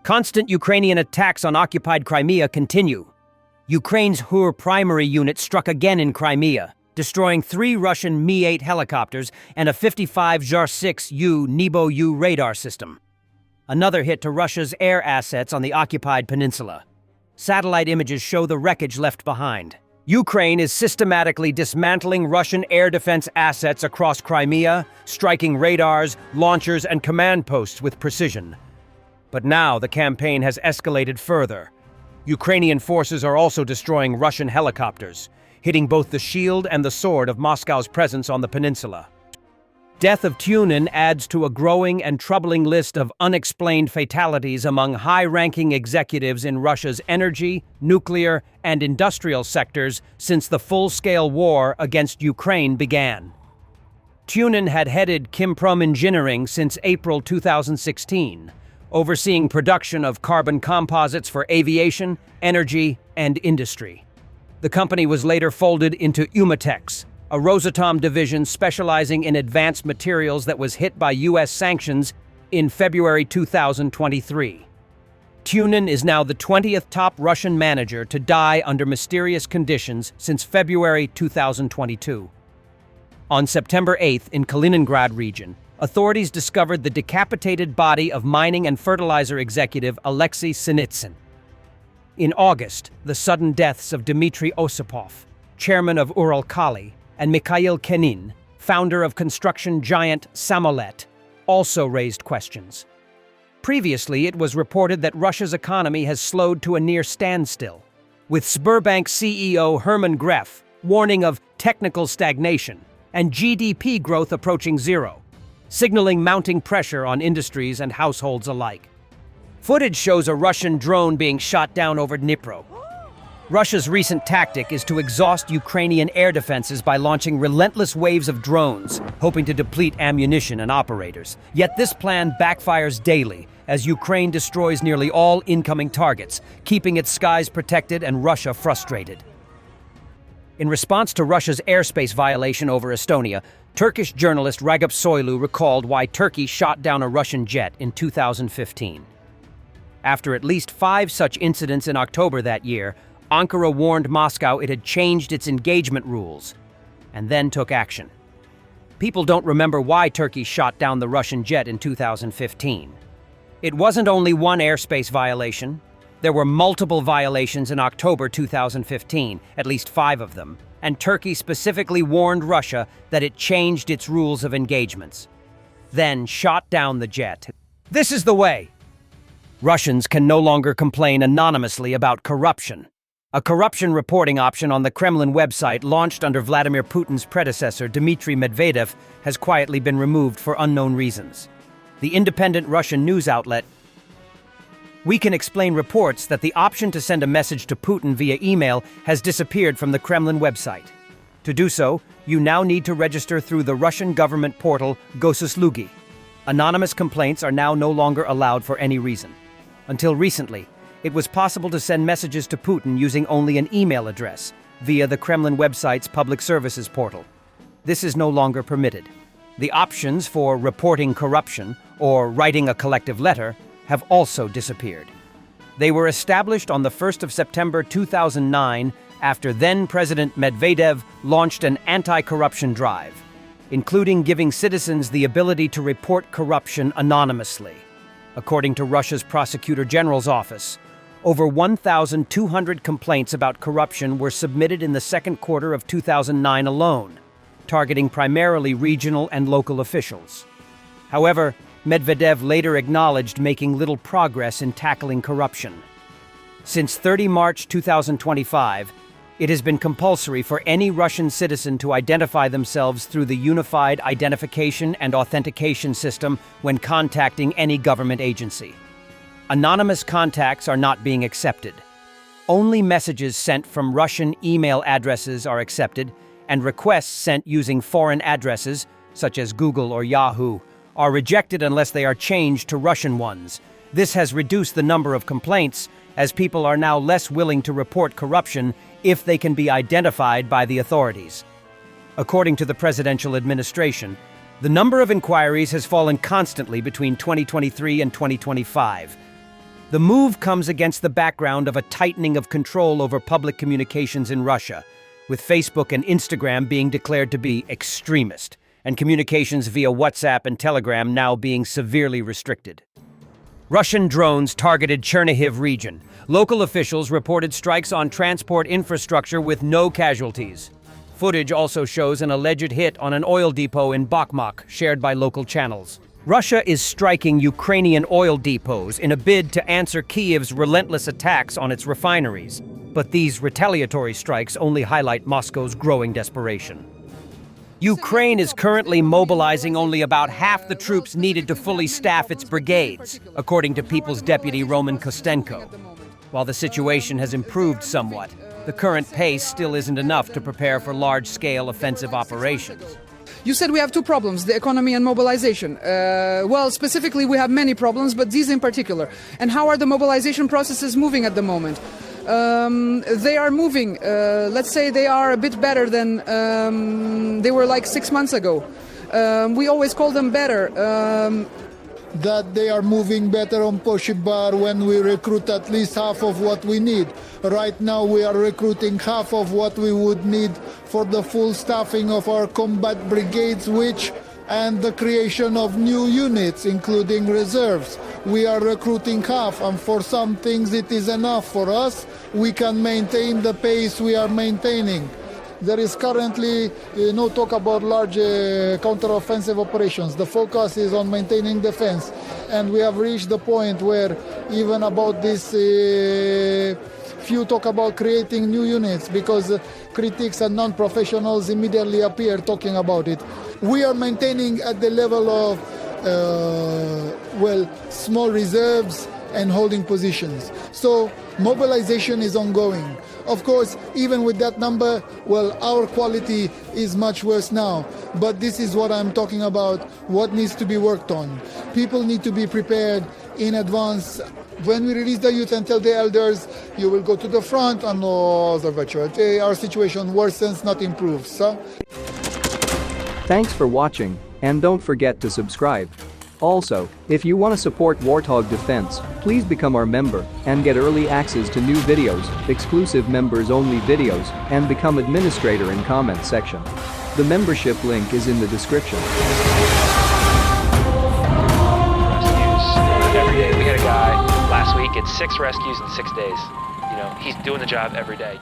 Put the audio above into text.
Constant Ukrainian attacks on occupied Crimea continue. Ukraine's HUR primary unit struck again in Crimea, destroying 3 Russian Mi-8 helicopters and a 55 Jar-6U Nebo-U radar system. Another hit to Russia's air assets on the occupied peninsula. Satellite images show the wreckage left behind. Ukraine is systematically dismantling Russian air defense assets across Crimea, striking radars, launchers, and command posts with precision. But now the campaign has escalated further. Ukrainian forces are also destroying Russian helicopters, hitting both the shield and the sword of Moscow's presence on the peninsula. Death of Tunin adds to a growing and troubling list of unexplained fatalities among high-ranking executives in Russia's energy, nuclear, and industrial sectors since the full-scale war against Ukraine began. Tunin had headed Crimean Engineering since April 2016, overseeing production of carbon composites for aviation, energy, and industry. The company was later folded into Umatex, a Rosatom division specializing in advanced materials that was hit by U.S. sanctions in February 2023. Tunin is now the 20th top Russian manager to die under mysterious conditions since February 2022. On September 8th in Kaliningrad region, authorities discovered the decapitated body of mining and fertilizer executive Alexei Sinitsyn. In August, the sudden deaths of Dmitry Osipov, chairman of Uralkali, and Mikhail Kenin, founder of construction giant Samolet, also raised questions. Previously, it was reported that Russia's economy has slowed to a near standstill, with Sberbank CEO Herman Gref warning of technical stagnation and GDP growth approaching zero, signaling mounting pressure on industries and households alike. Footage shows a Russian drone being shot down over Dnipro. Russia's recent tactic is to exhaust Ukrainian air defenses by launching relentless waves of drones, hoping to deplete ammunition and operators. Yet this plan backfires daily, as Ukraine destroys nearly all incoming targets, keeping its skies protected and Russia frustrated. In response to Russia's airspace violation over Estonia, Turkish journalist Ragıp Soylu recalled why Turkey shot down a Russian jet in 2015. After at least 5 such incidents in October that year, Ankara warned Moscow it had changed its engagement rules, and then took action. People don't remember why Turkey shot down the Russian jet in 2015. It wasn't only one airspace violation. There were multiple violations in October 2015, at least 5 of them, and Turkey specifically warned Russia that it changed its rules of engagements, then shot down the jet. This is the way. Russians can no longer complain anonymously about corruption. A corruption reporting option on the Kremlin website launched under Vladimir Putin's predecessor, Dmitry Medvedev, has quietly been removed for unknown reasons. The independent Russian news outlet We Can Explain reports that the option to send a message to Putin via email has disappeared from the Kremlin website. To do so, you now need to register through the Russian government portal Gosuslugi. Anonymous complaints are now no longer allowed for any reason. Until recently, it was possible to send messages to Putin using only an email address via the Kremlin website's public services portal. This is no longer permitted. The options for reporting corruption or writing a collective letter have also disappeared. They were established on the 1st of September 2009 after then-President Medvedev launched an anti-corruption drive, including giving citizens the ability to report corruption anonymously. According to Russia's Prosecutor General's office, over 1,200 complaints about corruption were submitted in the second quarter of 2009 alone, targeting primarily regional and local officials. However, Medvedev later acknowledged making little progress in tackling corruption. Since 30 March 2025, it has been compulsory for any Russian citizen to identify themselves through the Unified Identification and Authentication System when contacting any government agency. Anonymous contacts are not being accepted. Only messages sent from Russian email addresses are accepted, and requests sent using foreign addresses, such as Google or Yahoo, are rejected unless they are changed to Russian ones. This has reduced the number of complaints, as people are now less willing to report corruption if they can be identified by the authorities. According to the presidential administration, the number of inquiries has fallen constantly between 2023 and 2025. The move comes against the background of a tightening of control over public communications in Russia, with Facebook and Instagram being declared to be extremist, and communications via WhatsApp and Telegram now being severely restricted. Russian drones targeted Chernihiv region. Local officials reported strikes on transport infrastructure with no casualties. Footage also shows an alleged hit on an oil depot in Bakhmut, shared by local channels. Russia is striking Ukrainian oil depots in a bid to answer Kyiv's relentless attacks on its refineries. But these retaliatory strikes only highlight Moscow's growing desperation. Ukraine is currently mobilizing only about half the troops needed to fully staff its brigades, according to People's Deputy Roman Kostenko. While the situation has improved somewhat, the current pace still isn't enough to prepare for large-scale offensive operations. You said we have two problems, the economy and mobilization. Well, specifically, we have many problems, but these in particular. And how are the mobilization processes moving at the moment? They are moving. Let's say they are a bit better than they were like 6 months ago. We always call them better. That they are moving better on Poshibar when we recruit at least half of what we need. Right now we are recruiting half of what we would need for the full staffing of our combat brigades, and the creation of new units, including reserves. We are recruiting half, and for some things it is enough for us. We can maintain the pace we are maintaining. There is currently no talk about large counter-offensive operations. The focus is on maintaining defense. And we have reached the point where even about this, few talk about creating new units because critics and non-professionals immediately appear talking about it. We are maintaining at the level of, small reserves and holding positions. So mobilization is ongoing. Of course, even with that number, our quality is much worse now. But this is what I'm talking about, what needs to be worked on. People need to be prepared in advance. When we release the youth and tell the elders, you will go to the front, and our situation worsens, not improves. Huh? Thanks for watching, and don't forget to subscribe. Also, if you want to support Warthog Defense, please become our member and get early access to new videos, exclusive members-only videos, and become administrator in comment section. The membership link is in the description. Rescues every day. We had a guy last week at 6 rescues in 6 days. You know, he's doing the job every day.